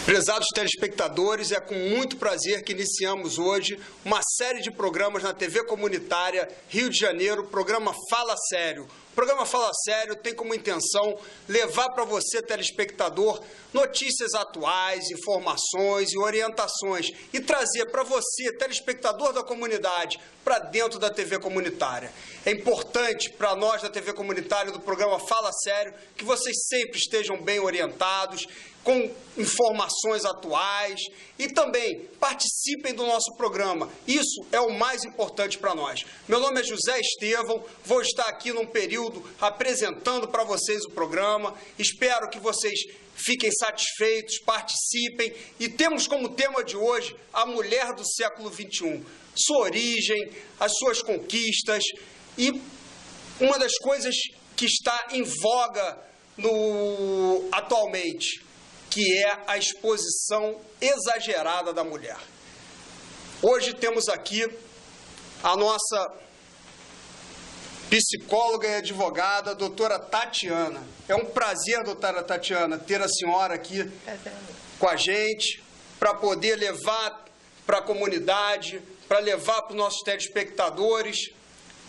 Prezados telespectadores, é com muito prazer que iniciamos hoje uma série de programas na TV comunitária Rio de Janeiro, programa Fala Sério. O programa Fala Sério tem como intenção levar para você, telespectador, notícias atuais, informações e orientações e trazer para você, telespectador da comunidade, para dentro da TV comunitária. É importante para nós da TV comunitária do programa Fala Sério que vocês sempre estejam bem orientados, com informações atuais e também participem do nosso programa. Isso é o mais importante para nós. Meu nome é José Estevão, vou estar aqui num período apresentando para vocês o programa. Espero que vocês fiquem satisfeitos, participem. E temos como tema de hoje a mulher do século XXI. Sua origem, as suas conquistas e uma das coisas que está em voga atualmente, que é a exposição exagerada da mulher. Hoje temos aqui a nossa psicóloga e advogada, doutora Tatiana. É um prazer, doutora Tatiana, ter a senhora aqui com a gente, para poder levar para a comunidade, para levar para os nossos telespectadores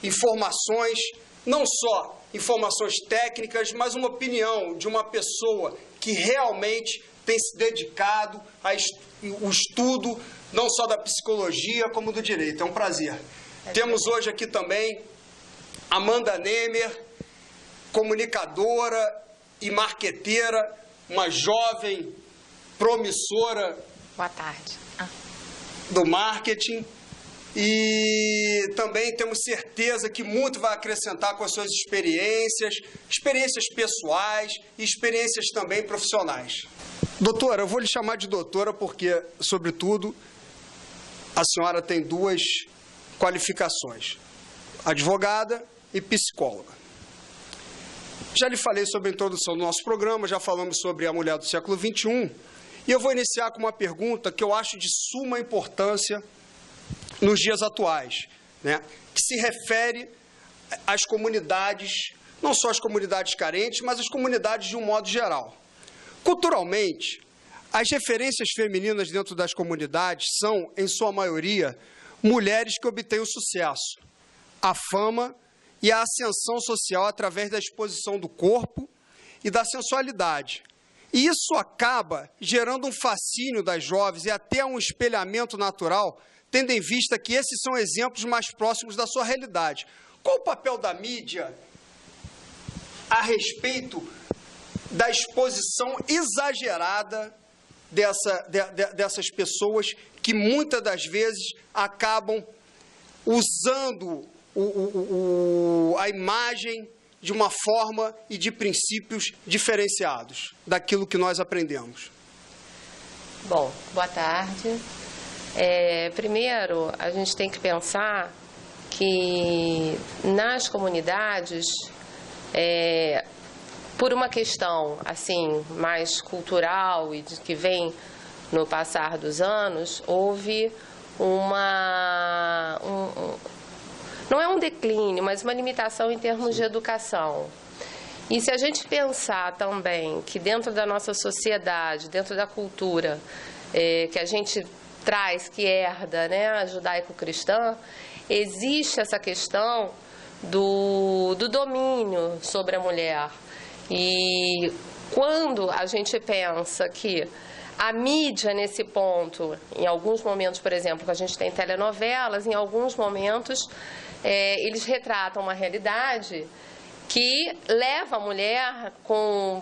informações, não só informações técnicas, mas uma opinião de uma pessoa que realmente tem se dedicado ao estudo, não só da psicologia, como do direito. É um prazer. Temos hoje aqui também Amanda Nemer, comunicadora e marqueteira, uma jovem promissora. Boa tarde. Do marketing. E também temos certeza que muito vai acrescentar com as suas experiências pessoais e experiências também profissionais. Doutora, eu vou lhe chamar de doutora porque, sobretudo, a senhora tem duas qualificações, advogada e psicóloga. Já lhe falei sobre a introdução do nosso programa, já falamos sobre a mulher do século XXI, e eu vou iniciar com uma pergunta que eu acho de suma importância nos dias atuais, né, que se refere às comunidades, não só as comunidades carentes, mas as comunidades de um modo geral. Culturalmente, as referências femininas dentro das comunidades são, em sua maioria, mulheres que obtêm o sucesso, a fama e a ascensão social através da exposição do corpo e da sensualidade. E isso acaba gerando um fascínio das jovens e até um espelhamento natural, tendo em vista que esses são exemplos mais próximos da sua realidade. Qual o papel da mídia a respeito da exposição exagerada dessas pessoas que muitas das vezes acabam usando a imagem de uma forma e de princípios diferenciados daquilo que nós aprendemos? Bom, boa tarde. Primeiro, a gente tem que pensar que nas comunidades, por uma questão assim mais cultural e que vem no passar dos anos, houve não é um declínio, mas uma limitação em termos de educação. E se a gente pensar também que dentro da nossa sociedade, dentro da cultura que a gente traz, que herda, né, a judaico-cristã, existe essa questão do domínio sobre a mulher. E quando a gente pensa que a mídia, nesse ponto, em alguns momentos, por exemplo, que a gente tem telenovelas, em alguns momentos eles retratam uma realidade que leva a mulher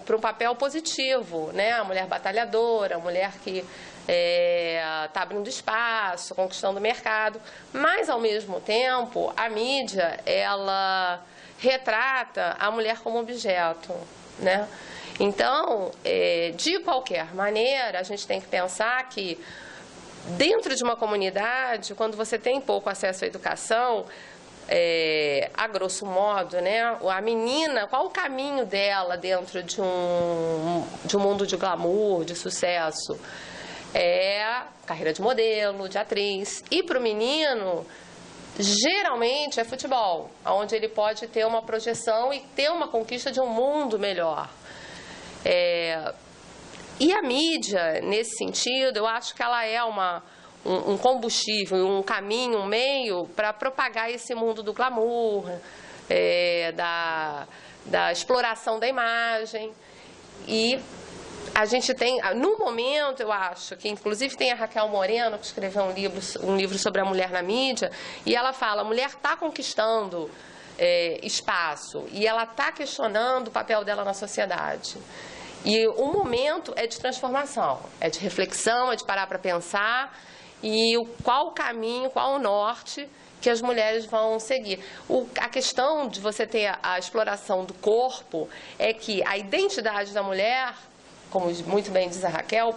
para um papel positivo, né? A mulher batalhadora, a mulher que está abrindo espaço, conquistando o mercado, mas, ao mesmo tempo, a mídia, ela retrata a mulher como objeto, né? Então, de qualquer maneira, a gente tem que pensar que, dentro de uma comunidade, quando você tem pouco acesso à educação, a grosso modo, né, a menina, qual o caminho dela dentro de um mundo de glamour, de sucesso? Carreira de modelo, de atriz. E para o menino, geralmente é futebol, onde ele pode ter uma projeção e ter uma conquista de um mundo melhor. E a mídia, nesse sentido, eu acho que ela é um combustível, um caminho, um meio para propagar esse mundo do glamour, da exploração da imagem. E a gente tem, no momento, eu acho que, inclusive, tem a Raquel Moreno, que escreveu um livro sobre a mulher na mídia, e ela fala, a mulher está conquistando espaço, e ela está questionando o papel dela na sociedade. E o momento é de transformação, é de reflexão, é de parar para pensar, e qual o caminho, qual o norte que as mulheres vão seguir. A questão de você ter a exploração do corpo é que a identidade da mulher, como muito bem diz a Raquel,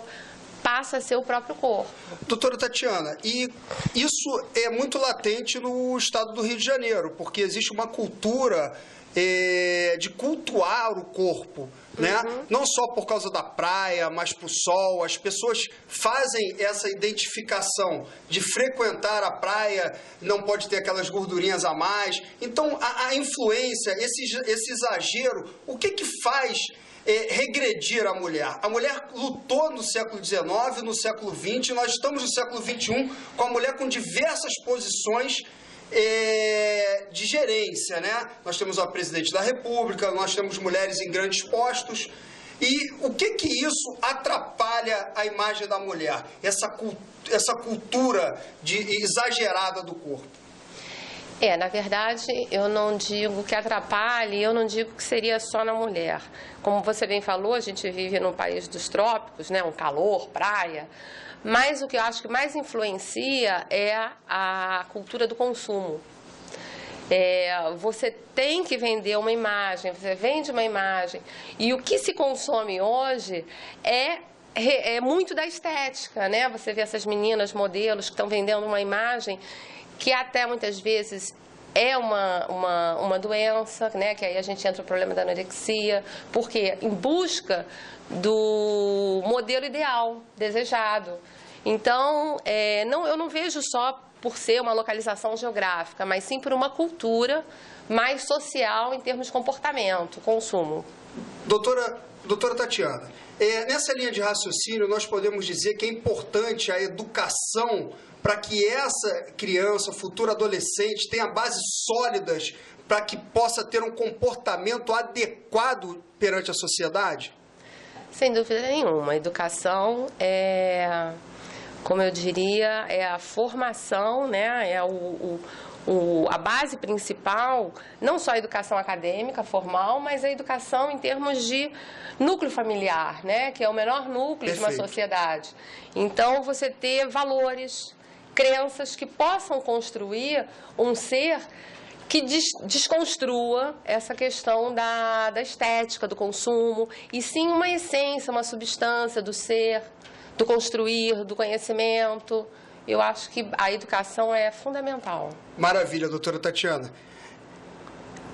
passa a ser o próprio corpo. Doutora Tatiana, e isso é muito latente no estado do Rio de Janeiro, porque existe uma cultura de cultuar o corpo, né? Não só por causa da praia, mas para o sol. As pessoas fazem essa identificação de frequentar a praia, não pode ter aquelas gordurinhas a mais. Então, a influência, esse exagero, o que faz regredir a mulher? A mulher lutou no século XIX, no século XX, nós estamos no século XXI com a mulher com diversas posições de gerência, né? Nós temos a presidente da República, nós temos mulheres em grandes postos. E o que isso atrapalha a imagem da mulher? Essa cultura exagerada do corpo? Na verdade, eu não digo que atrapalhe, eu não digo que seria só na mulher. Como você bem falou, a gente vive num país dos trópicos, né? Um calor, praia. Mas o que eu acho que mais influencia é a cultura do consumo. Você tem que vender uma imagem, você vende uma imagem. E o que se consome hoje é muito da estética, né? Você vê essas meninas, modelos, que estão vendendo uma imagem que até muitas vezes é uma doença, né? Que aí a gente entra no problema da anorexia, porque em busca do modelo ideal, desejado. Então, eu não vejo só por ser uma localização geográfica, mas sim por uma cultura mais social em termos de comportamento, consumo. Doutora Tatiana, nessa linha de raciocínio, nós podemos dizer que é importante a educação para que essa criança, futura adolescente, tenha bases sólidas para que possa ter um comportamento adequado perante a sociedade? Sem dúvida nenhuma. A educação como eu diria, é a formação, né? A base principal, não só a educação acadêmica formal, mas a educação em termos de núcleo familiar, né? Que é o menor núcleo de uma sociedade. Então, você ter valores, crenças que possam construir um ser que desconstrua essa questão da estética, do consumo, e sim uma essência, uma substância do ser, do construir, do conhecimento. Eu acho que a educação é fundamental. Maravilha, doutora Tatiana.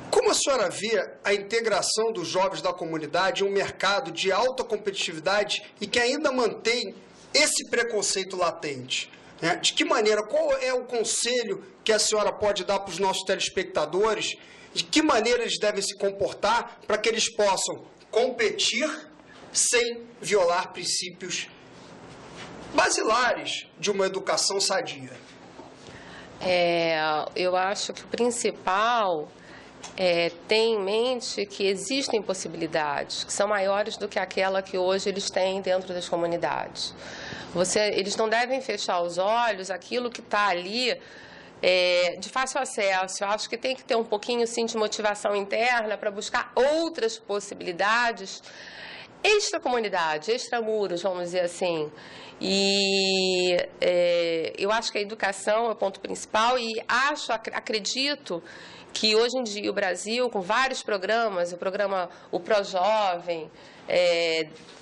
Como a senhora vê a integração dos jovens da comunidade em um mercado de alta competitividade e que ainda mantém esse preconceito latente? De que maneira, qual é o conselho que a senhora pode dar para os nossos telespectadores? De que maneira eles devem se comportar para que eles possam competir sem violar princípios basilares de uma educação sadia? Eu acho que o principal é ter em mente que existem possibilidades que são maiores do que aquela que hoje eles têm dentro das comunidades. Eles não devem fechar os olhos àquilo que está ali de fácil acesso. Eu acho que tem que ter um pouquinho sim, de motivação interna para buscar outras possibilidades extra-comunidade, extramuros, vamos dizer assim. E eu acho que a educação é o ponto principal e acredito que hoje em dia o Brasil, com vários programas, o ProJovem,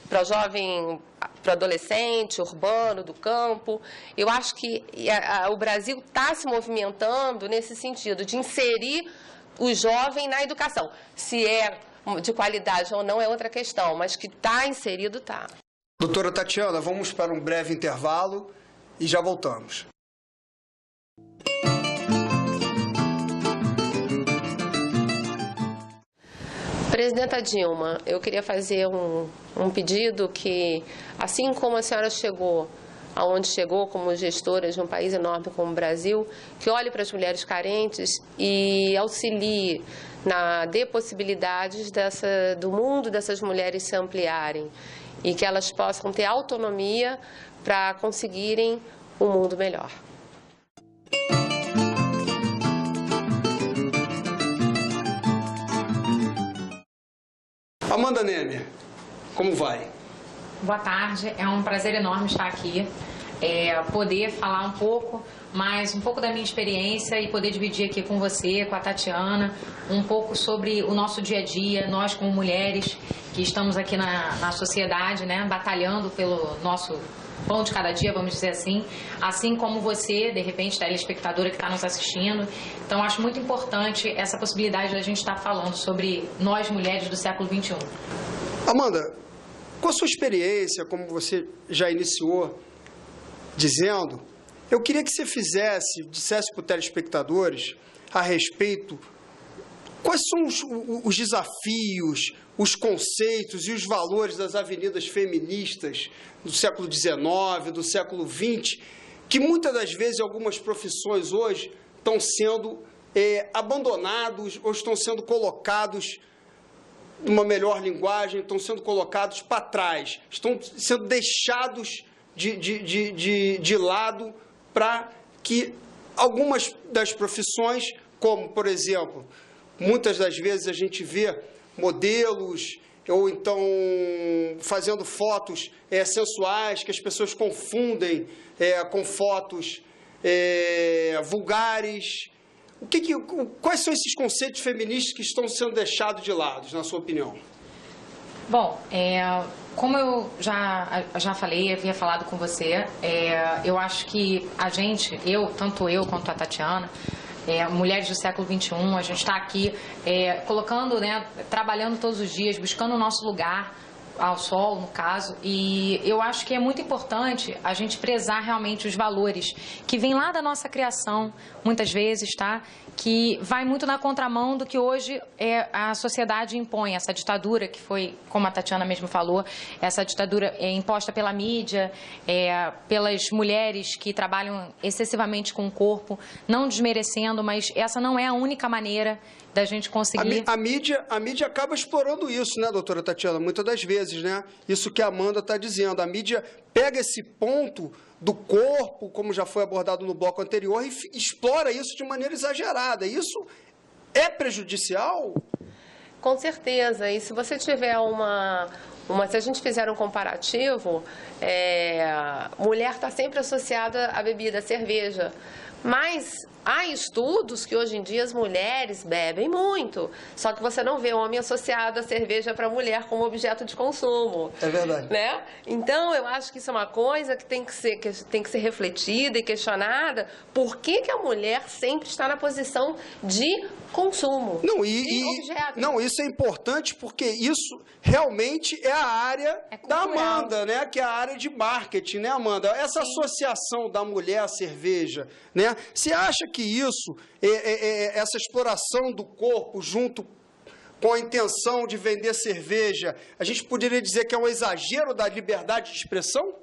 ProJovem para adolescente, urbano, do campo, eu acho que o Brasil está se movimentando nesse sentido, de inserir o jovem na educação. Se é de qualidade ou não é outra questão, mas que está inserido, está. Doutora Tatiana, vamos para um breve intervalo e já voltamos. Presidenta Dilma, eu queria fazer um pedido que, assim como a senhora chegou aonde chegou como gestora de um país enorme como o Brasil, que olhe para as mulheres carentes e auxilie dê possibilidades do mundo dessas mulheres se ampliarem e que elas possam ter autonomia para conseguirem um mundo melhor. Amanda Nemer, como vai? Boa tarde, é um prazer enorme estar aqui, poder falar um pouco da minha experiência e poder dividir aqui com você, com a Tatiana, um pouco sobre o nosso dia a dia, nós como mulheres que estamos aqui na sociedade, né, batalhando pelo nosso pão de cada dia, vamos dizer assim como você, de repente, telespectadora que está nos assistindo. Então, acho muito importante essa possibilidade da gente estar falando sobre nós, mulheres do século XXI. Amanda, com a sua experiência, como você já iniciou dizendo, eu queria que você dissesse para os telespectadores a respeito quais são os desafios, os conceitos e os valores das avenidas feministas do século XIX, do século XX, que muitas das vezes algumas profissões hoje estão sendo abandonados ou estão sendo colocados, numa melhor linguagem, estão sendo colocados para trás, estão sendo deixados de lado para que algumas das profissões, como, por exemplo, muitas das vezes a gente vê modelos ou então fazendo fotos sensuais que as pessoas confundem com fotos vulgares. Quais são esses conceitos feministas que estão sendo deixados de lado, na sua opinião? Bom, como eu já falei, havia falado com você, eu acho que a gente, tanto eu quanto a Tatiana, mulheres do século XXI, a gente está aqui colocando, trabalhando todos os dias, buscando o nosso lugar ao sol, no caso, e eu acho que é muito importante a gente prezar realmente os valores que vêm lá da nossa criação, muitas vezes, tá? Que vai muito na contramão do que hoje a sociedade impõe, essa ditadura que foi, como a Tatiana mesmo falou, essa ditadura imposta pela mídia, pelas mulheres que trabalham excessivamente com o corpo, não desmerecendo, mas essa não é a única maneira da gente conseguir... A mídia acaba explorando isso, né, doutora Tatiana? Muitas das vezes, né? Isso que a Amanda está dizendo. A mídia pega esse ponto do corpo, como já foi abordado no bloco anterior, e explora isso de maneira exagerada. Isso é prejudicial? Com certeza. E se você tiver se a gente fizer um comparativo, mulher está sempre associada à bebida, à cerveja. Mas há estudos que hoje em dia as mulheres bebem muito, só que você não vê homem associado à cerveja para a mulher como objeto de consumo. É verdade. Né? Então, eu acho que isso é uma coisa que tem que ser refletida e questionada. Por que a mulher sempre está na posição de consumo? Não, isso é importante porque isso realmente é a área da Amanda, né? Que é a área de marketing, né, Amanda? Essa associação da mulher à cerveja, né? Você acha que isso, essa exploração do corpo junto com a intenção de vender cerveja, a gente poderia dizer que é um exagero da liberdade de expressão?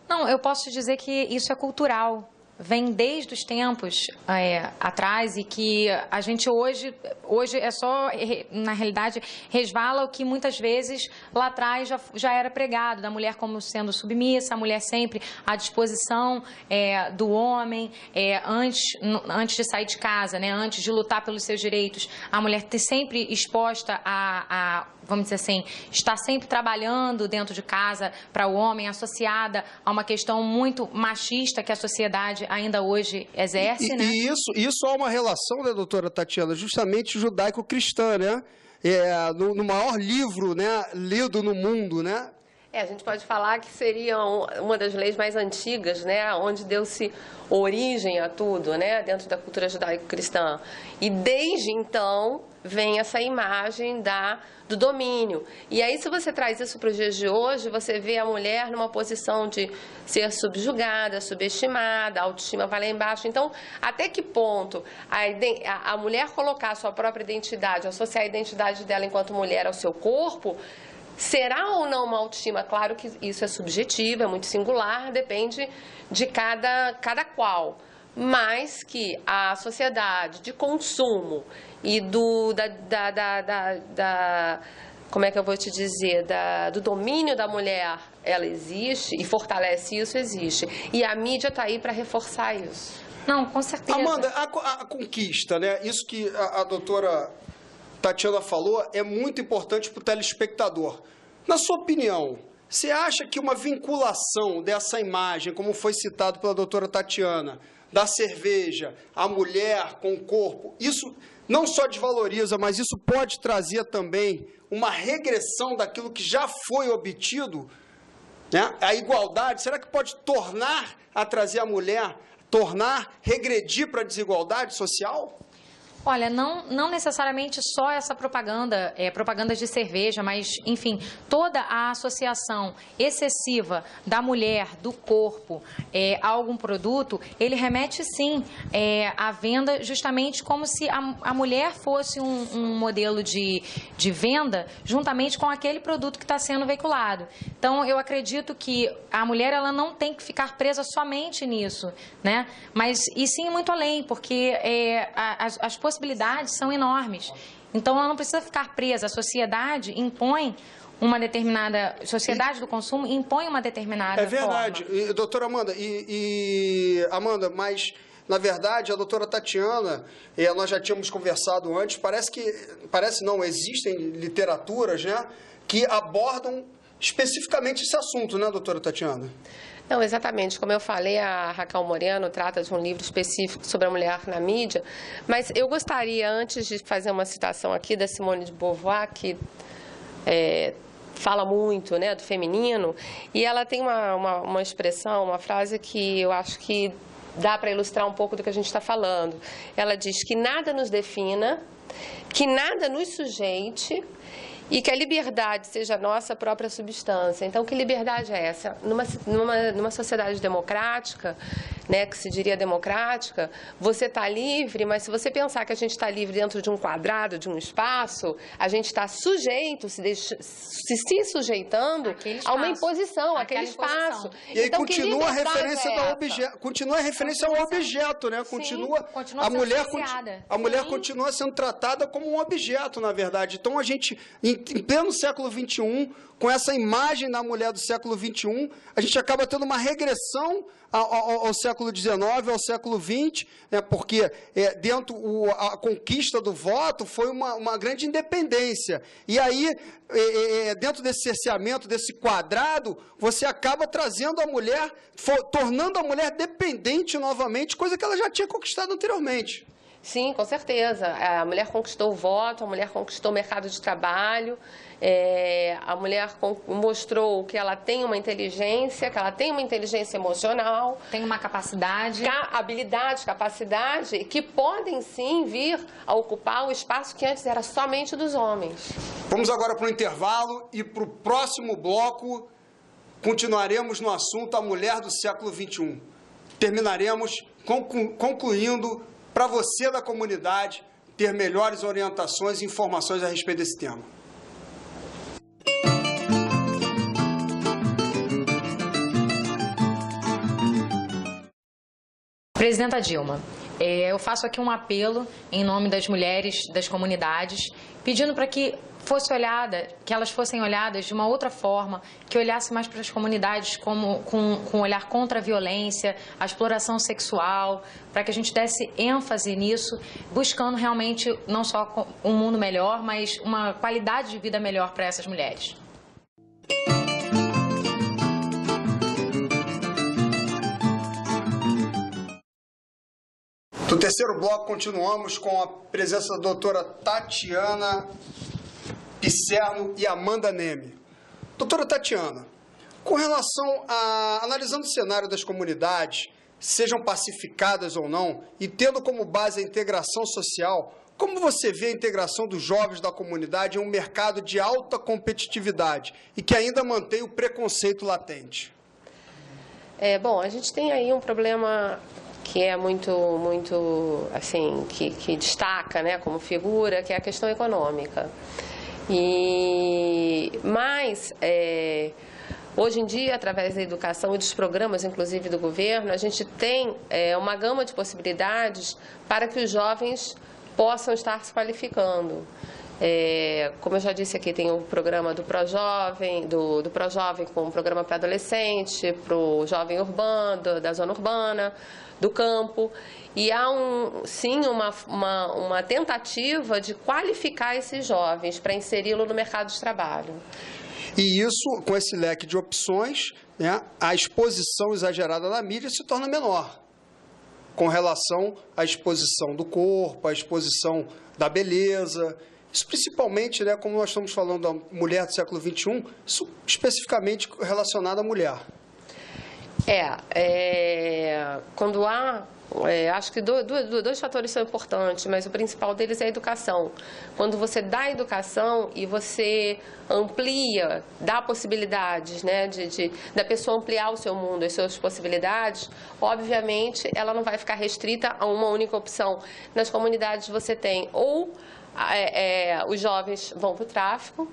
Não, eu posso dizer que isso é cultural. Vem desde os tempos atrás e que a gente hoje é só, na realidade, resvala o que muitas vezes lá atrás já era pregado, da mulher como sendo submissa, a mulher sempre à disposição do homem, antes de sair de casa, né, antes de lutar pelos seus direitos, a mulher sempre exposta vamos dizer assim, está sempre trabalhando dentro de casa para o homem, associada a uma questão muito machista que a sociedade ainda hoje exerce, né? E isso há uma relação, né, doutora Tatiana, justamente judaico-cristã, né? No maior livro, né, lido no mundo, né? A gente pode falar que seria uma das leis mais antigas, né, onde deu-se origem a tudo, né, dentro da cultura judaico-cristã. E desde então vem essa imagem do domínio. E aí, se você traz isso para os dias de hoje, você vê a mulher numa posição de ser subjugada, subestimada, a autoestima vai lá embaixo. Então, até que ponto a mulher colocar a sua própria identidade, associar a identidade dela enquanto mulher ao seu corpo, será ou não uma autoestima? Claro que isso é subjetivo, é muito singular, depende de cada qual. Mas que a sociedade de consumo e como é que eu vou te dizer, do domínio da mulher, ela existe e fortalece isso, existe. E a mídia está aí para reforçar isso. Não, com certeza. Amanda, a conquista, né? Isso que a doutora Tatiana falou é muito importante para o telespectador. Na sua opinião, você acha que uma vinculação dessa imagem, como foi citado pela doutora Tatiana, da cerveja, a mulher com o corpo, isso não só desvaloriza, mas isso pode trazer também uma regressão daquilo que já foi obtido, né? A igualdade, será que pode tornar a trazer a mulher, regredir para a desigualdade social? Olha, não necessariamente só essa propaganda, propaganda de cerveja, mas, enfim, toda a associação excessiva da mulher, do corpo, a algum produto, ele remete, sim, à venda, justamente como se a mulher fosse um modelo de venda, juntamente com aquele produto que está sendo veiculado. Então, eu acredito que a mulher, ela não tem que ficar presa somente nisso, né? Mas, e sim, muito além, porque as possibilidades são enormes. Então, ela não precisa ficar presa. A sociedade impõe uma determinada... A sociedade do consumo impõe uma determinada forma. É verdade. Doutora Amanda, Amanda, mas, na verdade, a doutora Tatiana, nós já tínhamos conversado antes, parece não, existem literaturas, né, que abordam especificamente esse assunto, né, doutora Tatiana? Não, exatamente. Como eu falei, a Raquel Moreno trata de um livro específico sobre a mulher na mídia, mas eu gostaria, antes de fazer uma citação aqui da Simone de Beauvoir, que fala muito, né, do feminino, e ela tem uma expressão, uma frase que eu acho que dá para ilustrar um pouco do que a gente está falando. Ela diz que nada nos defina, que nada nos sujeite, e que a liberdade seja a nossa própria substância. Então, que liberdade é essa? Numa sociedade democrática, né, que se diria democrática, você está livre, mas se você pensar que a gente está livre dentro de um quadrado, de um espaço, a gente está sujeito, se sujeitando a uma imposição, àquele espaço. E aí então, continua a referência ao objeto, né? A mulher continua sendo tratada como um objeto, na verdade. Então, a gente, em pleno século XXI, com essa imagem da mulher do século XXI, a gente acaba tendo uma regressão ao século XIX, ao século XX, né, porque a conquista do voto foi uma grande independência. E aí, dentro desse cerceamento, desse quadrado, você acaba trazendo a mulher, tornando a mulher dependente novamente, coisa que ela já tinha conquistado anteriormente. Sim, com certeza. A mulher conquistou o voto, a mulher conquistou o mercado de trabalho, a mulher mostrou que ela tem uma inteligência, emocional. Tem uma capacidade. Habilidade, capacidade, que podem sim vir a ocupar o espaço que antes era somente dos homens. Vamos agora para o intervalo e para o próximo bloco continuaremos no assunto a mulher do século XXI. Terminaremos concluindo para você da comunidade ter melhores orientações e informações a respeito desse tema. Presidenta Dilma, eu faço aqui um apelo em nome das mulheres das comunidades, pedindo para que elas fossem olhadas de uma outra forma, que olhasse mais para as comunidades com um olhar contra a violência, a exploração sexual, para que a gente desse ênfase nisso, buscando realmente não só um mundo melhor, mas uma qualidade de vida melhor para essas mulheres. No terceiro bloco, continuamos com a presença da doutora Tatiana Pisserno e Amanda Neme. Doutora Tatiana, Com relação a, analisando o cenário das comunidades, sejam pacificadas ou não, e tendo como base a integração social, como você vê a integração dos jovens da comunidade em um mercado de alta competitividade e que ainda mantém o preconceito latente? Bom, a gente tem aí um problema que é muito assim, que destaca, né, como figura, que é a questão econômica. Mas hoje em dia, através da educação e dos programas, inclusive do governo, a gente tem uma gama de possibilidades para que os jovens possam estar se qualificando. Como eu já disse aqui, tem o programa do ProJovem, do ProJovem com o programa para adolescente, para o jovem urbano, da zona urbana, do campo. E há, sim, uma tentativa de qualificar esses jovens para inseri-lo no mercado de trabalho. E isso, com esse leque de opções, né, a exposição exagerada na mídia se torna menor, com relação à exposição do corpo, à exposição da beleza. Isso principalmente, né, como nós estamos falando da mulher do século XXI, isso especificamente relacionado à mulher. Quando há... acho que dois fatores são importantes, mas o principal deles é a educação. Quando você dá educação e você amplia, dá possibilidades, né, da pessoa ampliar o seu mundo, as suas possibilidades, obviamente ela não vai ficar restrita a uma única opção. Nas comunidades você tem ou os jovens vão para o tráfico,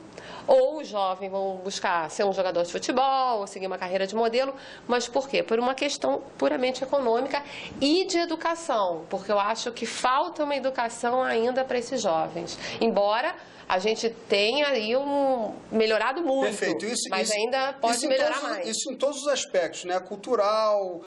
ou os jovens vão buscar ser um jogador de futebol, ou seguir uma carreira de modelo. Mas por quê? Por uma questão puramente econômica e de educação, porque eu acho que falta uma educação ainda para esses jovens. Embora a gente tenha aí melhorado muito, Perfeito. Mas ainda pode melhorar mais. Isso em todos os aspectos, né? Cultural,